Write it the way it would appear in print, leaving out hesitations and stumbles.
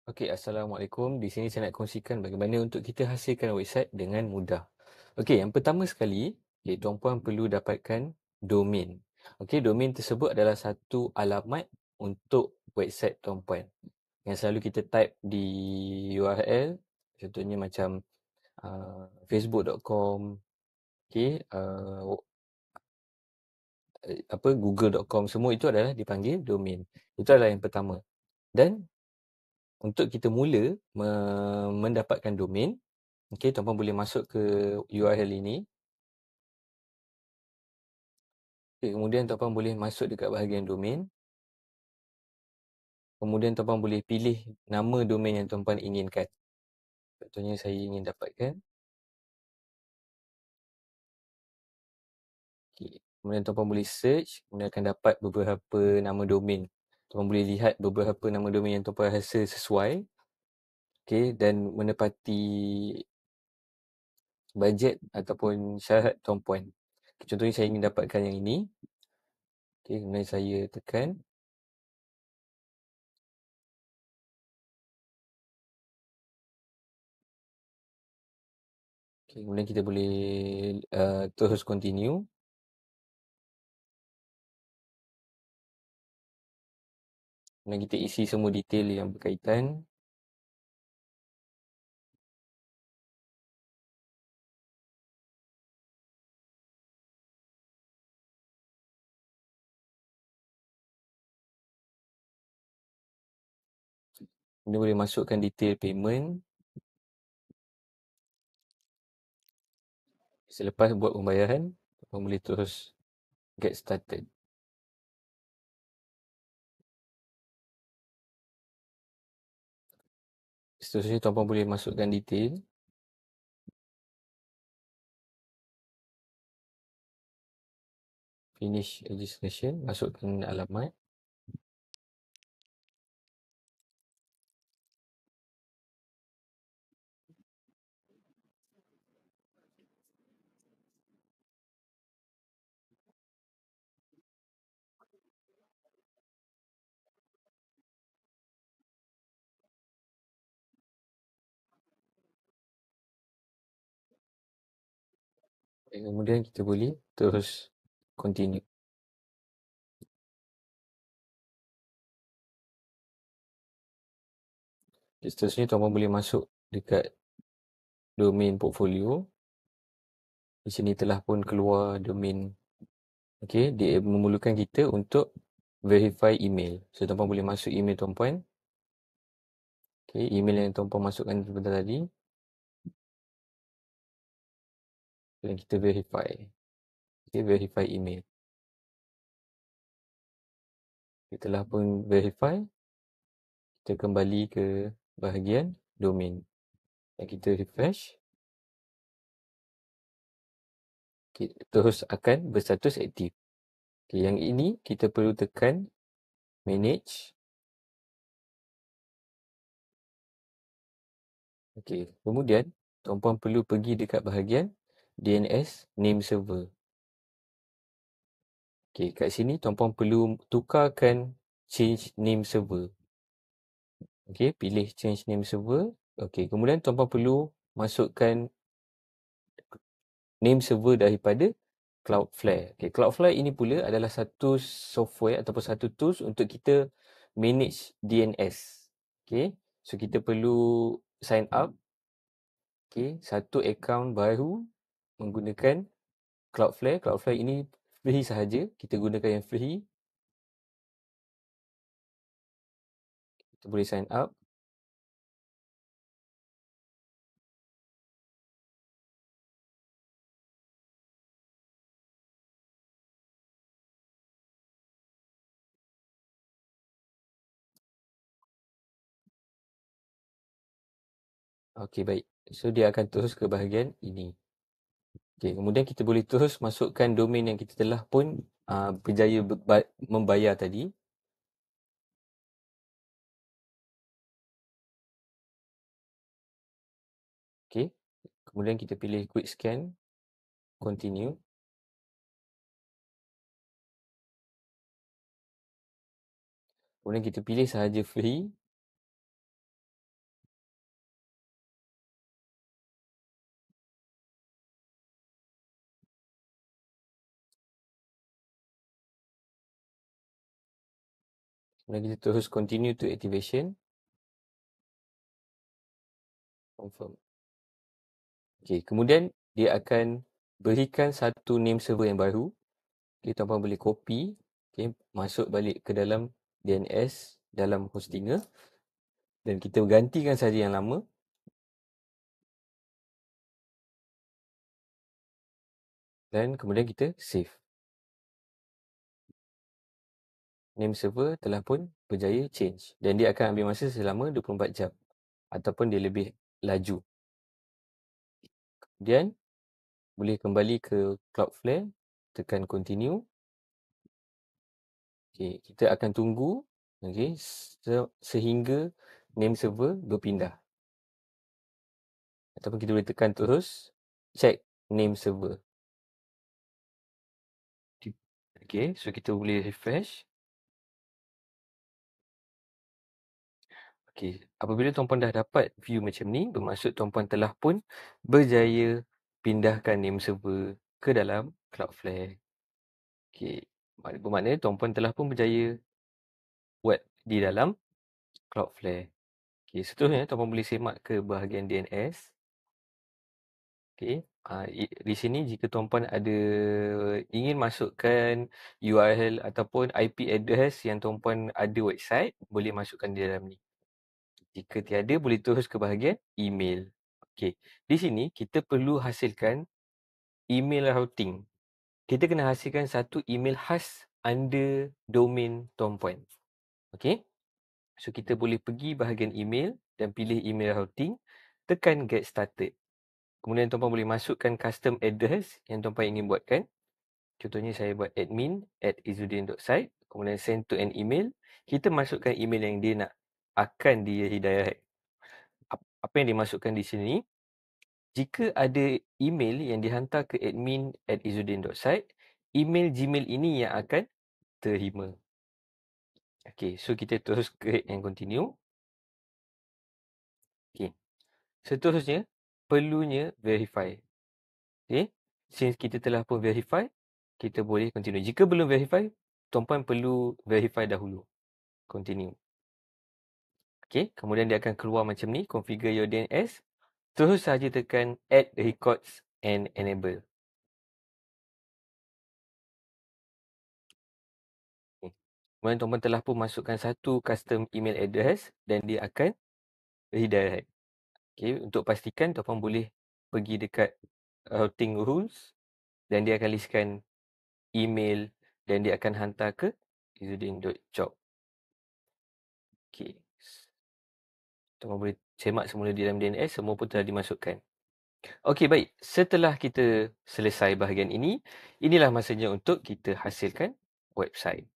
Okey, Assalamualaikum. Di sini saya nak kongsikan bagaimana untuk kita hasilkan website dengan mudah. Okey, yang pertama sekali, tuan-puan perlu dapatkan domain. Okey, domain tersebut adalah satu alamat untuk website tuan-puan. Yang selalu kita type di URL, contohnya macam facebook.com, okey, google.com, semua itu adalah dipanggil domain. Itu adalah yang pertama. Dan untuk kita mula mendapatkan domain, okey, tuan-puan boleh masuk ke URL ini. Okay, kemudian tuan-puan boleh masuk dekat bahagian domain. Kemudian tuan-puan boleh pilih nama domain yang tuan-puan inginkan. Contohnya saya ingin dapatkan. Okay. Kemudian tuan-puan boleh search. Kemudian akan dapat beberapa nama domain. Tuan-puan boleh lihat beberapa nama domain yang tuan-puan rasa sesuai. Okay, dan menepati bajet ataupun syarat tuan-puan. Contohnya saya ingin dapatkan yang ini. Okay, kemudian saya tekan. Okay, kemudian kita boleh terus continue. Kemudian kita isi semua detail yang berkaitan. Kemudian boleh masukkan detail payment. Selepas buat pembayaran, tuan boleh terus get started. Seterusnya tuan-puan boleh masukkan detail. Finish registration, masukkan alamat. Kemudian kita boleh terus continue. Seterusnya tuan-puan boleh masuk dekat domain portfolio. Di sini telah pun keluar domain. Okey, dia memerlukan kita untuk verify email. So tuan-puan boleh masuk email tuan-puan. Okey, email yang tuan-puan masukkan sebentar tadi. Dan kita verify. Okey, verify email. Kita telah pun verify. Kita kembali ke bahagian domain. Dan kita refresh. Okay, terus akan berstatus aktif. Okay, yang ini kita perlu tekan manage. Okay, kemudian tuan-puan perlu pergi dekat bahagian DNS name server. Okay, kat sini tuan-puan perlu tukarkan change name server. Okay, pilih change name server. Okay, kemudian tuan-puan perlu masukkan name server daripada Cloudflare. Okay, Cloudflare ini pula adalah satu software ataupun satu tools untuk kita manage DNS. Okay, so kita perlu sign up. Okay, satu akaun baru menggunakan Cloudflare. Cloudflare ini free sahaja. Kita gunakan yang free. Kita boleh sign up. Okay, baik. So, dia akan terus ke bahagian ini. Okay, kemudian kita boleh terus masukkan domain yang kita telah pun berjaya membayar tadi. Okay, kemudian kita pilih quick scan, continue. Kemudian kita pilih sahaja free. Kemudian kita terus continue to activation. Confirm. Okay, kemudian dia akan berikan satu name server yang baru. Okay, tuan-puan boleh copy, okay, masuk balik ke dalam DNS dalam hostinger dan kita gantikan saja yang lama. Dan kemudian kita save. Name server telah pun berjaya change dan dia akan ambil masa selama 24 jam ataupun dia lebih laju. Kemudian boleh kembali ke Cloudflare, tekan continue. Okay, kita akan tunggu, okay, sehingga name server berpindah. Ataupun kita boleh tekan terus check name server. Okay, so kita boleh refresh. Okay, apabila tuan-puan dah dapat view macam ni, bermaksud tuan-puan telah pun berjaya pindahkan name server ke dalam Cloudflare. Okay, bermakna tuan-puan telah pun berjaya buat di dalam Cloudflare. Okay, seterusnya tuan-puan boleh semak ke bahagian DNS. Okay, di sini jika tuan-puan ada ingin masukkan URL ataupun IP address yang tuan-puan ada website, boleh masukkan di dalam ni. Jika tiada, boleh terus ke bahagian email. Okay, di sini kita perlu hasilkan email routing. Kita kena hasilkan satu email khas under domain tuan-puan. Okay, so kita boleh pergi bahagian email dan pilih email routing, tekan get started. Kemudian tuan-puan boleh masukkan custom address yang tuan-puan ingin buatkan. Contohnya saya buat admin@izzuddin.site, kemudian send to an email. Kita masukkan email yang dia nak akan di redirect. Apa yang dimasukkan di sini, jika ada email yang dihantar ke admin@izzuddin.site, email Gmail ini yang akan terima. Okay, so kita terus create and continue. Okay, seterusnya perlunya verify. Okay, since kita telah pun verify, kita boleh continue. Jika belum verify, tuan-puan perlu verify dahulu. Continue. Okay, kemudian dia akan keluar macam ni, configure your DNS. Terus saja tekan add records and enable. Okay. Kemudian tuan-puan telah pun masukkan satu custom email address dan dia akan redirect. Okay, untuk pastikan tuan-puan boleh pergi dekat routing rules dan dia akan listkan email dan dia akan hantar ke izzuddin.job. Okay. Tuan-puan boleh semak semula di dalam DNS, semua pun telah dimasukkan. Okey, baik. Setelah kita selesai bahagian ini, inilah masanya untuk kita hasilkan website.